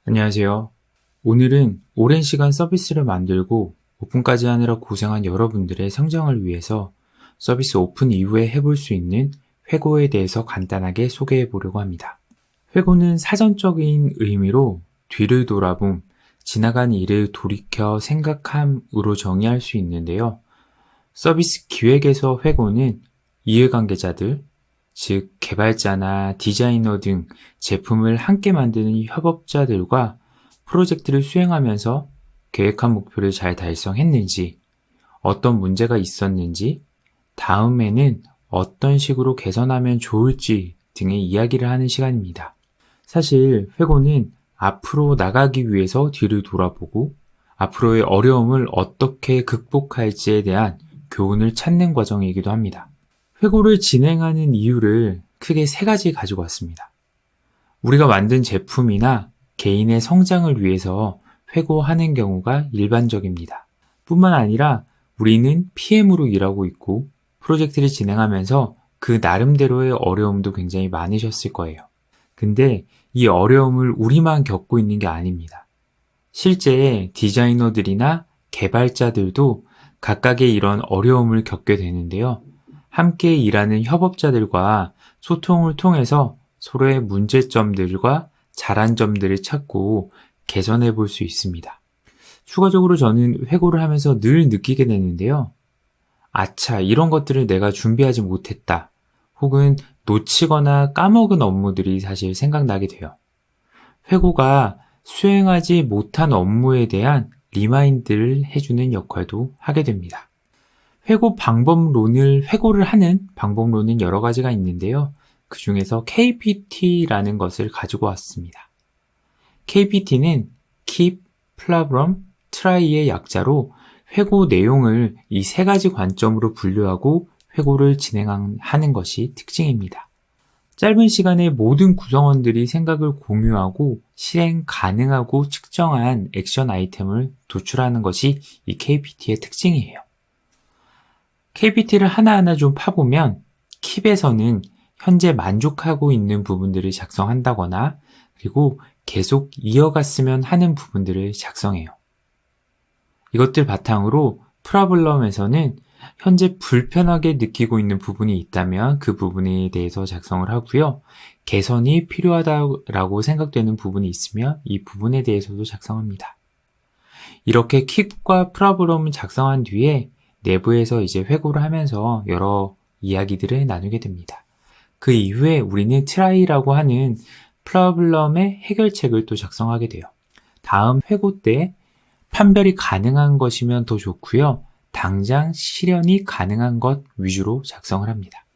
안녕하세요. 오늘은 오랜 시간 서비스를 만들고 오픈까지 하느라 고생한 여러분들의 성장을 위해서 서비스 오픈 이후에 해볼 수 있는 회고에 대해서 간단하게 소개해 보려고 합니다. 회고는 사전적인 의미로 뒤를 돌아봄, 지나간 일을 돌이켜 생각함으로 정의할 수 있는데요. 서비스 기획에서 회고는 이해관계자들, 즉 개발자나 디자이너 등 제품을 함께 만드는 협업자들과 프로젝트를 수행하면서 계획한 목표를 잘 달성했는지, 어떤 문제가 있었는지, 다음에는 어떤 식으로 개선하면 좋을지 등의 이야기를 하는 시간입니다. 사실 회고는 앞으로 나가기 위해서 뒤를 돌아보고 앞으로의 어려움을 어떻게 극복할지에 대한 교훈을 찾는 과정이기도 합니다. 회고를 진행하는 이유를 크게 세 가지 가지고 왔습니다. 우리가 만든 제품이나 개인의 성장을 위해서 회고하는 경우가 일반적입니다. 뿐만 아니라 우리는 PM으로 일하고 있고 프로젝트를 진행하면서 그 나름대로의 어려움도 굉장히 많으셨을 거예요. 근데 이 어려움을 우리만 겪고 있는 게 아닙니다. 실제 디자이너들이나 개발자들도 각각의 이런 어려움을 겪게 되는데요. 함께 일하는 협업자들과 소통을 통해서 서로의 문제점들과 잘한 점들을 찾고 개선해 볼 수 있습니다. 추가적으로 저는 회고를 하면서 늘 느끼게 되는데요. 아차, 이런 것들을 내가 준비하지 못했다. 혹은 놓치거나 까먹은 업무들이 사실 생각나게 돼요. 회고가 수행하지 못한 업무에 대한 리마인드를 해주는 역할도 하게 됩니다. 회고를 하는 방법론은 여러 가지가 있는데요. 그 중에서 KPT라는 것을 가지고 왔습니다. KPT는 Keep, Problem, Try의 약자로 회고 내용을 이 세 가지 관점으로 분류하고 회고를 진행하는 것이 특징입니다. 짧은 시간에 모든 구성원들이 생각을 공유하고 실행 가능하고 측정한 액션 아이템을 도출하는 것이 이 KPT의 특징이에요. KPT를 하나하나 좀 파보면 킵에서는 현재 만족하고 있는 부분들을 작성한다거나 그리고 계속 이어갔으면 하는 부분들을 작성해요. 이것들 바탕으로 프라블럼에서는 현재 불편하게 느끼고 있는 부분이 있다면 그 부분에 대해서 작성을 하고요. 개선이 필요하다고 생각되는 부분이 있으면 이 부분에 대해서도 작성합니다. 이렇게 킵과 프라블럼을 작성한 뒤에 내부에서 이제 회고를 하면서 여러 이야기들을 나누게 됩니다. 그 이후에 우리는 트라이라고 하는 프로블럼의 해결책을 또 작성하게 돼요. 다음 회고 때 판별이 가능한 것이면 더 좋고요. 당장 실현이 가능한 것 위주로 작성을 합니다.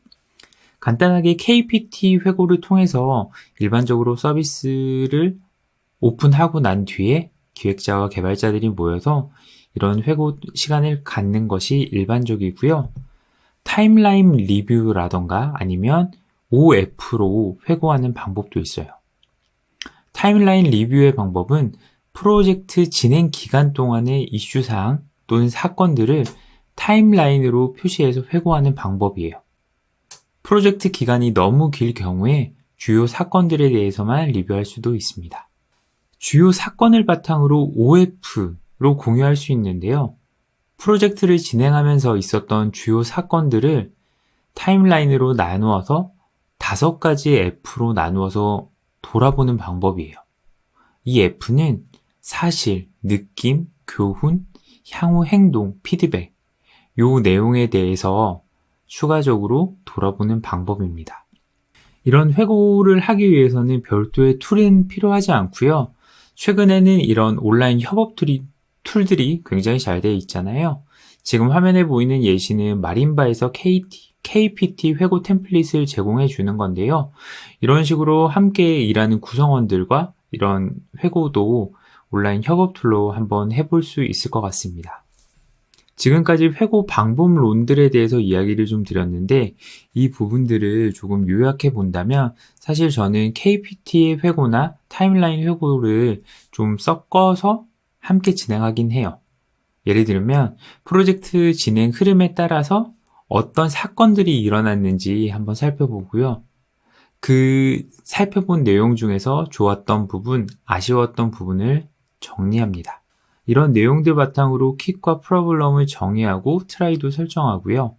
간단하게 KPT 회고를 통해서 일반적으로 서비스를 오픈하고 난 뒤에 기획자와 개발자들이 모여서 이런 회고 시간을 갖는 것이 일반적이고요. 타임라인 리뷰라던가 아니면 OF로 회고하는 방법도 있어요. 타임라인 리뷰의 방법은 프로젝트 진행 기간 동안의 이슈사항 또는 사건들을 타임라인으로 표시해서 회고하는 방법이에요. 프로젝트 기간이 너무 길 경우에 주요 사건들에 대해서만 리뷰할 수도 있습니다. 주요 사건을 바탕으로 OF로 공유할 수 있는데요. 프로젝트를 진행하면서 있었던 주요 사건들을 타임라인으로 나누어서 5가지 F로 나누어서 돌아보는 방법이에요. 이 F는 사실, 느낌, 교훈, 향후 행동, 피드백, 요 내용에 대해서 추가적으로 돌아보는 방법입니다. 이런 회고를 하기 위해서는 별도의 툴은 필요하지 않고요. 최근에는 이런 온라인 협업 툴들이 굉장히 잘 되어 있잖아요. 지금 화면에 보이는 예시는 마린바에서 KPT 회고 템플릿을 제공해 주는 건데요. 이런 식으로 함께 일하는 구성원들과 이런 회고도 온라인 협업 툴로 한번 해볼 수 있을 것 같습니다. 지금까지 회고 방법론들에 대해서 이야기를 좀 드렸는데 이 부분들을 조금 요약해 본다면 사실 저는 KPT의 회고나 타임라인 회고를 좀 섞어서 함께 진행하긴 해요. 예를 들면 프로젝트 진행 흐름에 따라서 어떤 사건들이 일어났는지 한번 살펴보고요. 살펴본 내용 중에서 좋았던 부분, 아쉬웠던 부분을 정리합니다. 이런 내용들 바탕으로 킥과 프로블럼을 정의하고 트라이도 설정하고요.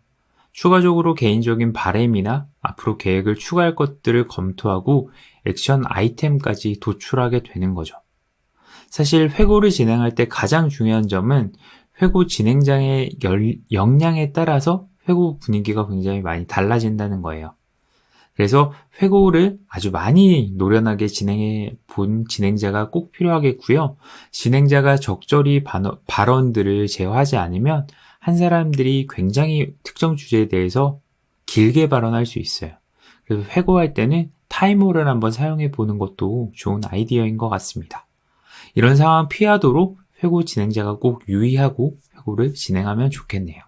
추가적으로 개인적인 바램이나 앞으로 계획을 추가할 것들을 검토하고 액션 아이템까지 도출하게 되는 거죠. 사실 회고를 진행할 때 가장 중요한 점은 회고 진행자의 역량에 따라서 회고 분위기가 굉장히 많이 달라진다는 거예요. 그래서 회고를 아주 많이 노련하게 진행해 본 진행자가 꼭 필요하겠고요. 진행자가 적절히 발언들을 제어하지 않으면 한 사람들이 굉장히 특정 주제에 대해서 길게 발언할 수 있어요. 그래서 회고할 때는 타이머를 한번 사용해 보는 것도 좋은 아이디어인 것 같습니다. 이런 상황 피하도록 회고 진행자가 꼭 유의하고 회고를 진행하면 좋겠네요.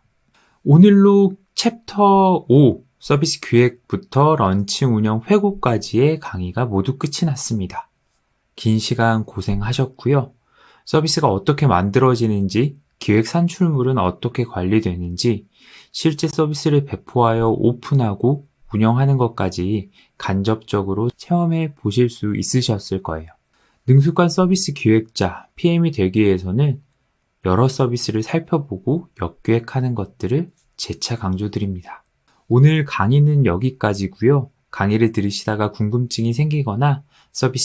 오늘로 챕터 5 서비스 기획부터 런칭 운영 회고까지의 강의가 모두 끝이 났습니다. 긴 시간 고생하셨고요. 서비스가 어떻게 만들어지는지, 기획 산출물은 어떻게 관리되는지, 실제 서비스를 배포하여 오픈하고 운영하는 것까지 간접적으로 체험해 보실 수 있으셨을 거예요. 능숙한 서비스 기획자, PM이 되기 위해서는 여러 서비스를 살펴보고 역기획하는 것들을 재차 강조드립니다. 오늘 강의는 여기까지고요. 강의를 들으시다가 궁금증이 생기거나 서비스